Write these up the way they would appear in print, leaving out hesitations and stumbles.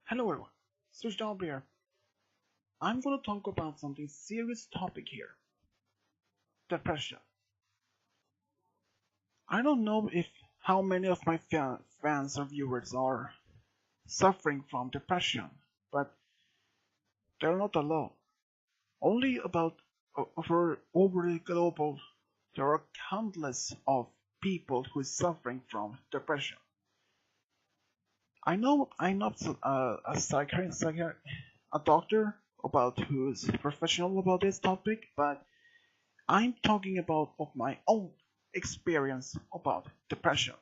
Hello everyone, Switched Up here. I'm gonna talk about something serious topic here. Depression. I don't know if how many of my fans or viewers are suffering from depression, but they're not alone. Only about over the global, there are countless of people who is suffering from depression. I know I'm not a a doctor about who's professional about this topic, but I'm talking about of my own experience about depression.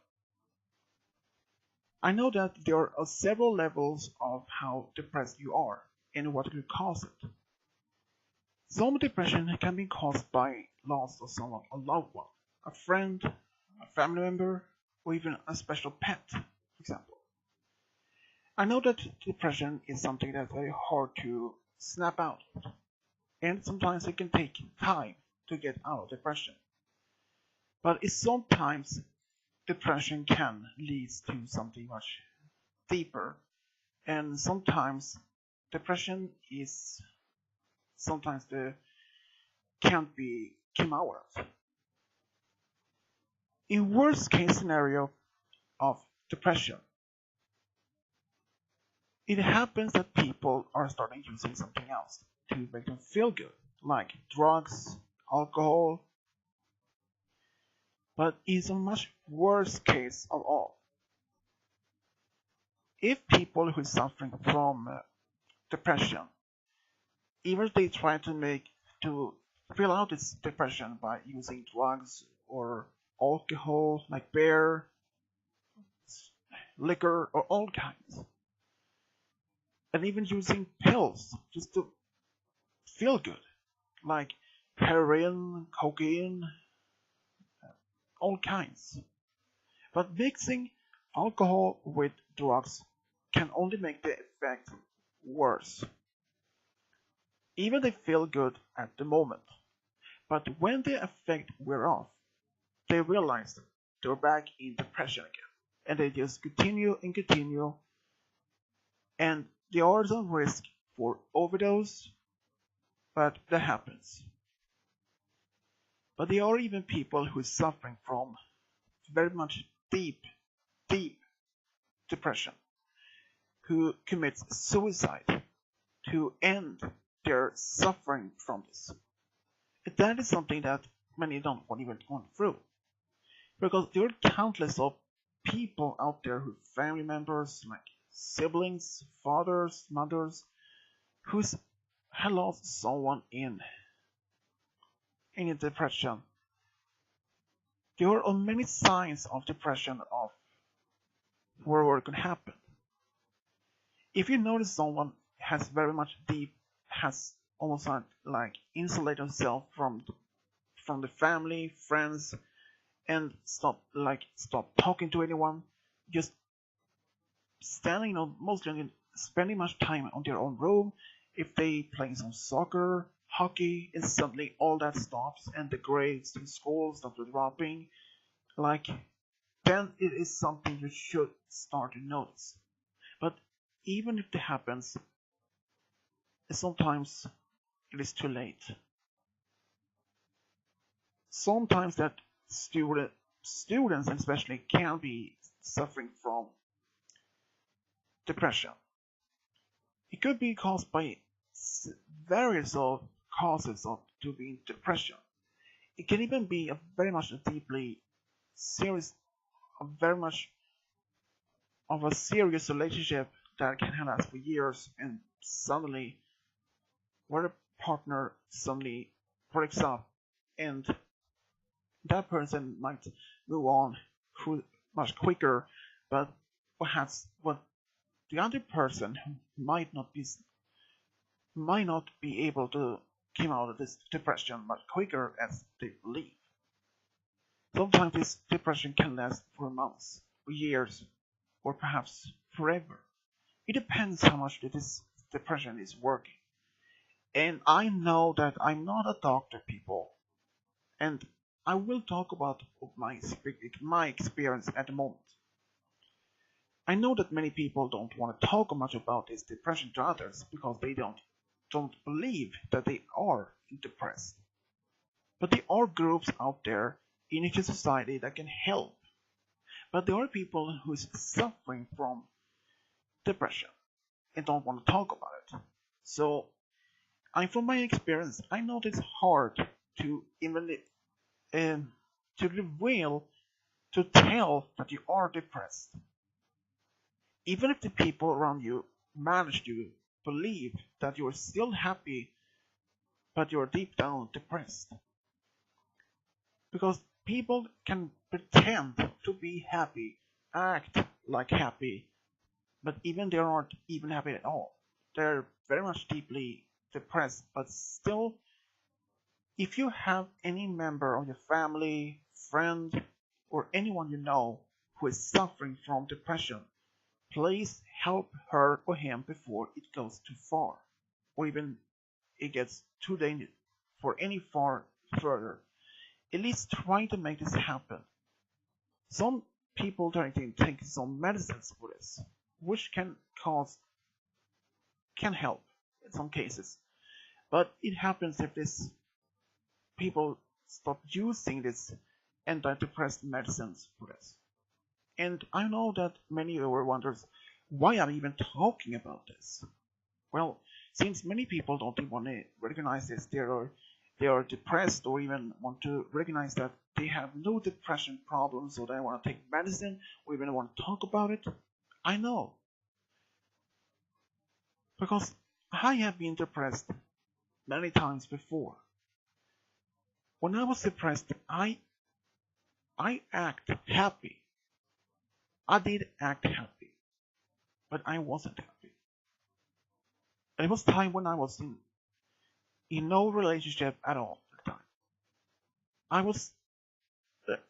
I know that there are several levels of how depressed you are and what could cause it. Some depression can be caused by loss of someone, a loved one, a friend, a family member, or even a special pet, for example. I know that depression is something that's very hard to snap out, and sometimes it can take time to get out of depression. But it's sometimes depression can lead to something much deeper, and sometimes depression is sometimes the can't be came out of. In worst case scenario of depression, it happens that people are starting using something else to make them feel good, like drugs, alcohol. But it's a much worse case of all. If people who are suffering from depression, even if they try to fill out this depression by using drugs or alcohol like beer, liquor, or all kinds, and even using pills just to feel good, like heroin, cocaine, all kinds. But mixing alcohol with drugs can only make the effect worse. Even they feel good at the moment, but when the effect wear off, they realize they're back in depression again, and they just continue and continue, and they are at risk for overdose, but that happens. But there are even people who are suffering from very much deep depression, who commits suicide to end their suffering from this. That is something that many don't want even go through, because there are countless of people out there who family members like siblings, fathers, mothers, who's had lost someone in a depression. There are many signs of depression of where it can happen. If you notice someone has very much has almost like insulated himself from the family, friends, and stop talking to anyone, just standing on mostly spending much time on their own room. If they playing some soccer, hockey, and suddenly all that stops and the grades in school start dropping, like then it is something you should start to notice. But even if it happens, sometimes it is too late. Sometimes that students especially can be suffering from depression. It could be caused by various of causes of to be in depression. It can even be a very much a deeply serious, a very much of a serious relationship that can last for years, and suddenly, where a partner suddenly breaks up, and that person might move on much quicker, but perhaps what the other person might not be able to come out of this depression much quicker as they believe. Sometimes this depression can last for months, or years, or perhaps forever. It depends how much this depression is working. And I know that I'm not a doctor, people, and I will talk about my experience at the moment. I know that many people don't want to talk much about this depression to others because they don't believe that they are depressed. But there are groups out there in each society that can help. But there are people who is suffering from depression and don't want to talk about it. So, from my experience, I know it's hard to even to reveal, to tell that you are depressed. Even if the people around you manage to believe that you're still happy, but you're deep down depressed. Because people can pretend to be happy, act like happy, but even they aren't even happy at all. They're very much deeply depressed, but still, if you have any member of your family, friend, or anyone you know who is suffering from depression, please help her or him before it goes too far, or even it gets too dangerous for any far further. At least try to make this happen. Some people try to take some medicines for this, which can help in some cases. But it happens if this people stop using this antidepressant medicines for this. And I know that many of you wonders why I'm even talking about this. Well, since many people don't even want to recognize this, they are depressed or even want to recognize that they have no depression problems, so they want to take medicine or even want to talk about it. I know. Because I have been depressed many times before. When I was depressed, I act happy. I did act happy, but I wasn't happy. It was time when I was in no relationship at all at the time. I was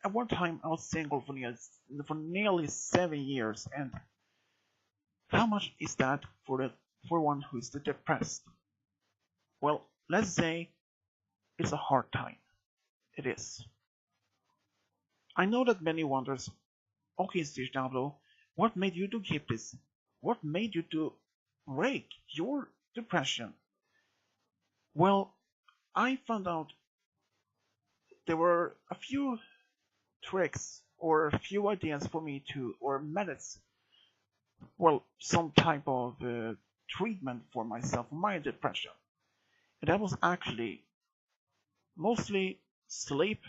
at one time I was single for nearly 7 years, and how much is that for one who is depressed? Well, let's say it's a hard time. It is. I know that many wonders, okay, Steve Diablo, what made you to keep this? What made you to break your depression? Well, I found out there were a few tricks or a few ideas for me to, or methods, well, some type of treatment for myself, for my depression. And that was actually mostly sleep,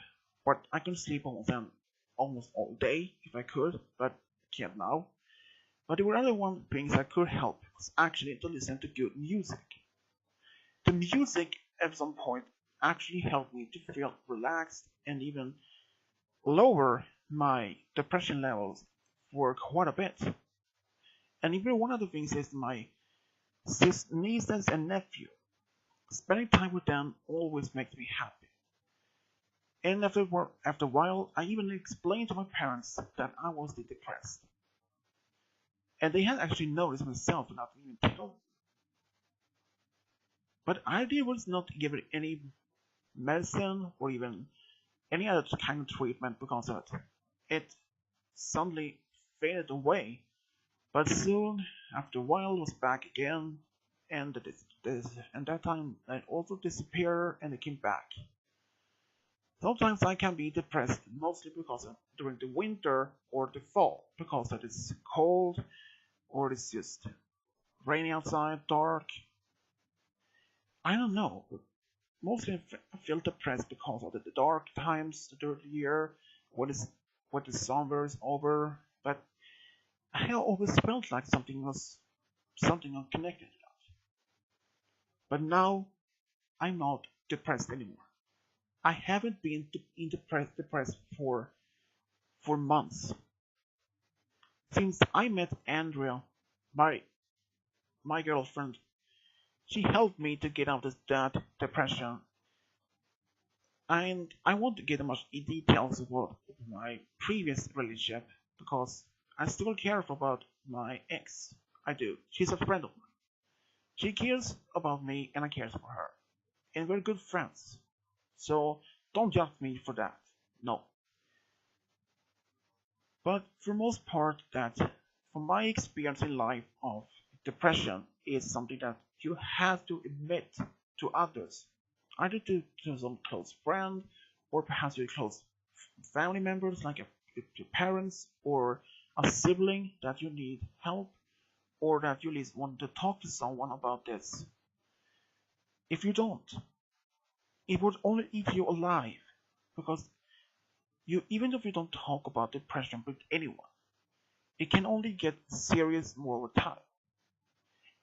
but I can sleep almost all day if I could, but can't now. But there were other one things that could help was actually to listen to good music. The music at some point actually helped me to feel relaxed and even lower my depression levels for quite a bit. And even one of the things is my nieces and nephew. Spending time with them always makes me happy. And after a while, I even explained to my parents that I was depressed. And they had actually noticed themselves without even telling me. But I was not given any medicine or even any other kind of treatment because of it. It suddenly faded away, but soon, after a while, it was back again, and that time it also disappeared and it came back. Sometimes I can be depressed, mostly because during the winter or the fall, because it is cold or it's just rainy outside, dark. I don't know, but mostly I feel depressed because of the dark times during the year, when the summer is over. But I always felt like something unconnected. But now I'm not depressed anymore. I haven't been depressed for months. Since I met Andrea, my my girlfriend, she helped me to get out of that depression. And I won't get much details about my previous relationship because I still care about my ex. I do. She's a friend of mine. She cares about me and I care for her. And we're good friends. So don't judge me for that. No. But for most part, from my experience in life of depression is something that you have to admit to others, either to some close friend or perhaps your close family members like your parents or a sibling that you need help or that you at least want to talk to someone about this. If you don't, it would only eat you alive because even if you don't talk about depression with anyone, it can only get serious more over time.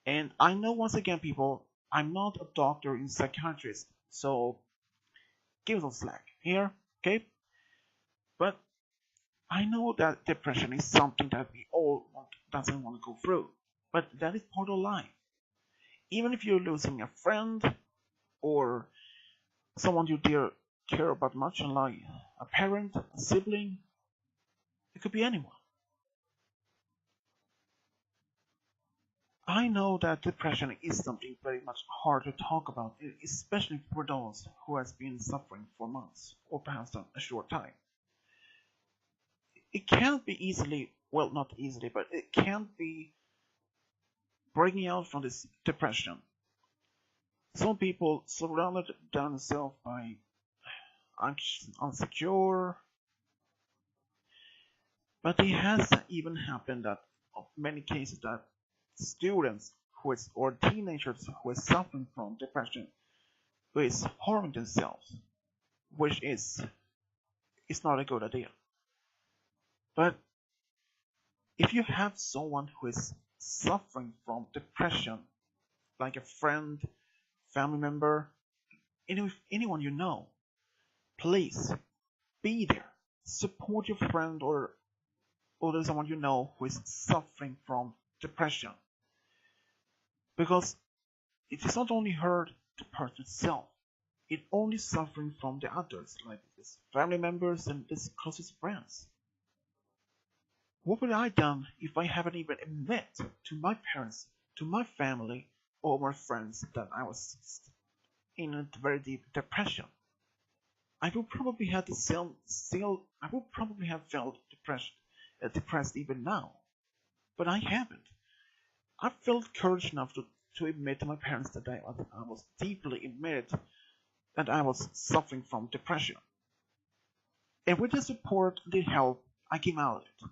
And I know once again, people, I'm not a doctor and psychiatrist, so give us some slack here, okay? But I know that depression is something that we all doesn't want to go through, but that is part of life. Even if you're losing a friend or someone you care about much in life, a parent, a sibling, it could be anyone. I know that depression is something very much hard to talk about, especially for those who has been suffering for months or perhaps a short time. It can't be easily, well, not easily, but it can't be breaking out from this depression. Some people surrounded themselves by insecure, but it has even happened that of many cases that students or teenagers who are suffering from depression who is harming themselves, which is not a good idea. But if you have someone who is suffering from depression, like a friend, family member, anyone you know, please be there. Support your friend or someone you know who is suffering from depression. Because it is not only hurt the person itself, it only suffering from the others, like his family members and his closest friends. What would I done if I haven't even admit to my parents, to my family, or my friends that I was in a very deep depression? I would probably have I would probably have felt depressed even now, but I haven't. I felt courage enough to admit to my parents that I was deeply admitted that I was suffering from depression. And with the support and the help, I came out of it.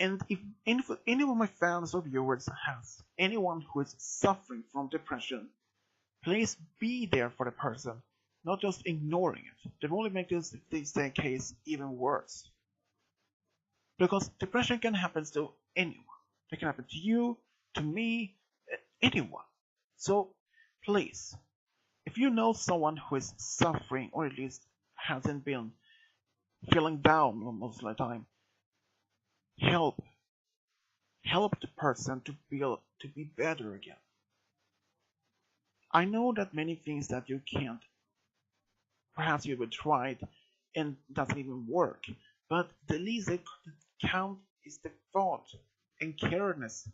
And if any of my fans or viewers has anyone who is suffering from depression, please be there for the person, not just ignoring it. They will only make this case even worse. Because depression can happen to anyone. It can happen to you, to me, anyone. So please, if you know someone who is suffering or at least hasn't been feeling down most of the time, help the person to be better again. I know that many things that you can't, perhaps you have tried and doesn't even work, but the least that count is the thought and careness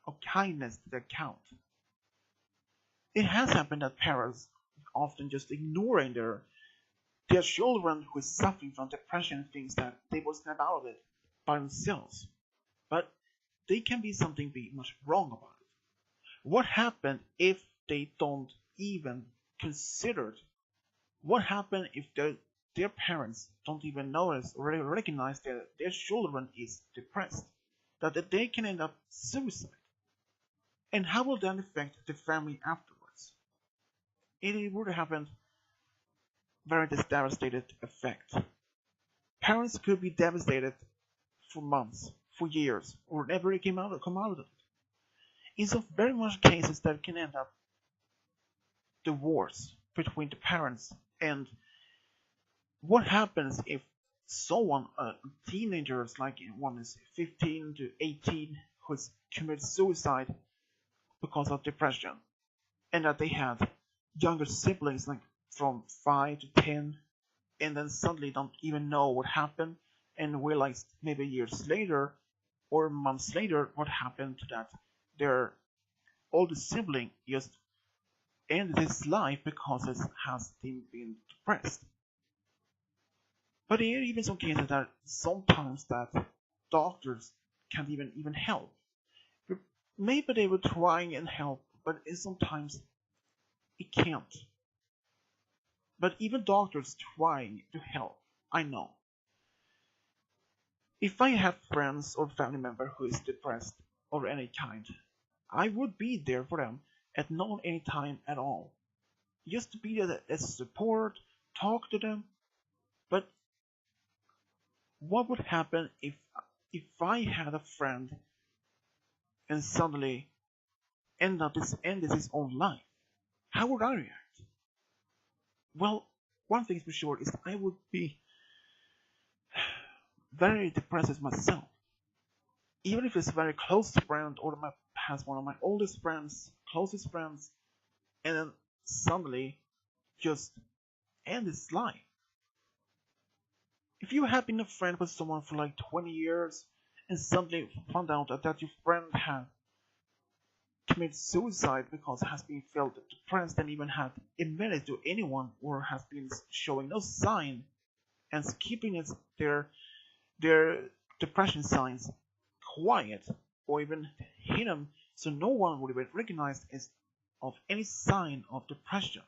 or kindness that count. It has happened that parents often just ignoring their children who is suffering from depression thinks that they will snap out of it by themselves. But they can be something be much wrong about it. What happened if they don't even consider it? What happened if their parents don't even notice or recognize that their children is depressed? That they can end up suicide. And how will that affect the family afterwards? It would have very devastated effect. Parents could be devastated for months, for years, or never come out of it. In some very much cases that can end up divorce between the parents. And what happens if someone, teenagers, like one is 15 to 18, who's committed suicide because of depression, and that they had younger siblings like from 5 to 10, and then suddenly don't even know what happened and realize maybe years later or months later what happened to that their older sibling just ended his life because it has been depressed. But there are even some cases that sometimes that doctors can't even help. Maybe they will try and help, but sometimes it can't. But even doctors trying to help, I know. If I have friends or family member who is depressed of any kind, I would be there for them at not any time at all. Just to be as support, talk to them. But what would happen if I had a friend and suddenly ended his own life? How would I react? Well, one thing for sure is I would be very depressed myself. Even if it's a very close friend or has one of my oldest friends, closest friends, and then suddenly just end his life. If you have been a friend with someone for like 20 years and suddenly found out that your friend had committed suicide because has been felt depressed and even had admitted to anyone or has been showing no sign and keeping their depression signs quiet or even hidden so no one would even recognize as of any sign of depression.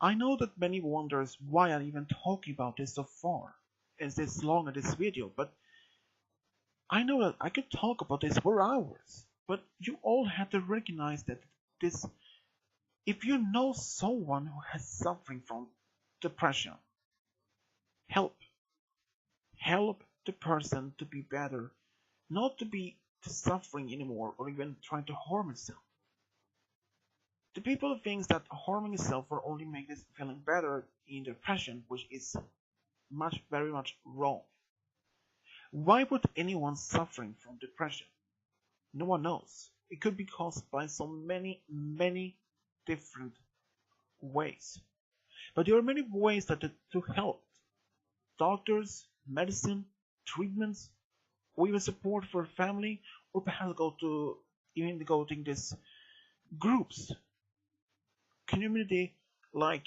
I know that many wonders why I'm even talking about this so far as this long in this video, but I know that I could talk about this for hours. But you all have to recognize that this if you know someone who has suffering from depression, help. Help the person to be better, not to be suffering anymore or even trying to harm himself. The people who think that harming himself will only make this feeling better in depression, which is very much wrong. Why would anyone suffering from depression? No one knows. It could be caused by so many different ways. But there are many ways to help. Doctors, medicine, treatments, or even support for family, or perhaps go to these groups, community like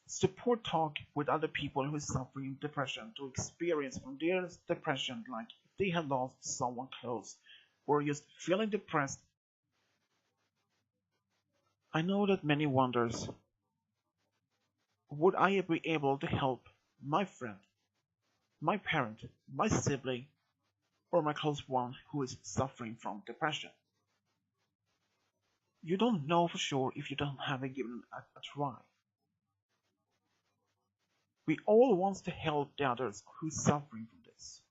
support talk with other people who are suffering depression to experience from their depression, like if they have lost someone close or just feeling depressed. I know that many wonders, would I be able to help my friend, my parent, my sibling, or my close one who is suffering from depression? You don't know for sure if you don't have given a try. We all want to help the others who are suffering from this.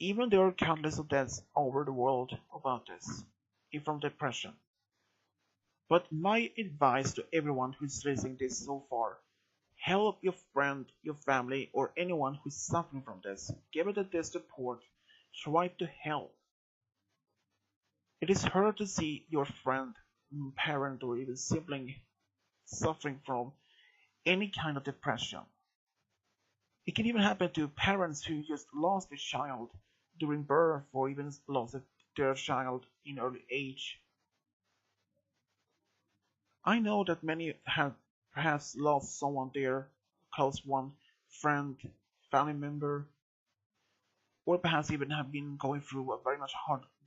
Even there are countless of deaths over the world about this, from depression. But my advice to everyone who is listening this so far, help your friend, your family, or anyone who is suffering from this. Give it the support. Try to help. It is hard to see your friend, parent, or even sibling suffering from any kind of depression. It can even happen to parents who just lost a child during birth or even lost their child in early age. I know that many have perhaps lost someone dear, close one, friend, family member, or perhaps even have been going through a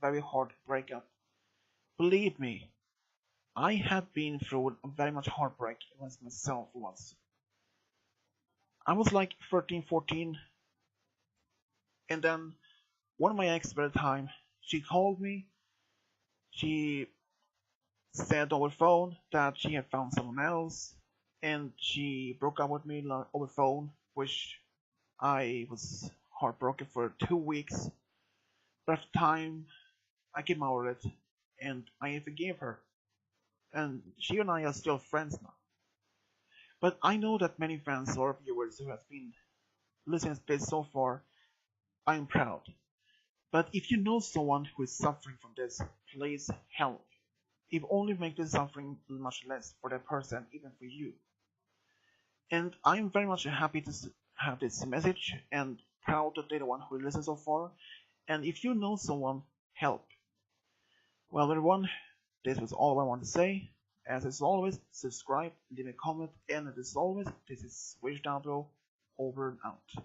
very hard breakup. Believe me, I have been through a very much heartbreak myself once. I was like 13, 14, and then one of my ex at the time, she called me. She said over phone that she had found someone else, and she broke up with me over phone, which I was heartbroken for 2 weeks. But after time, I came over it, and I forgave her, and she and I are still friends now. But I know that many fans or viewers who have been listening to this so far, I'm proud. But if you know someone who is suffering from this, please help. It only makes the suffering much less for that person, even for you. And I'm very much happy to have this message and proud to be the one who listens so far. And if you know someone, help. Well, everyone, this was all I want to say. As always, subscribe, leave a comment, and as always, this is Wish Down over and out.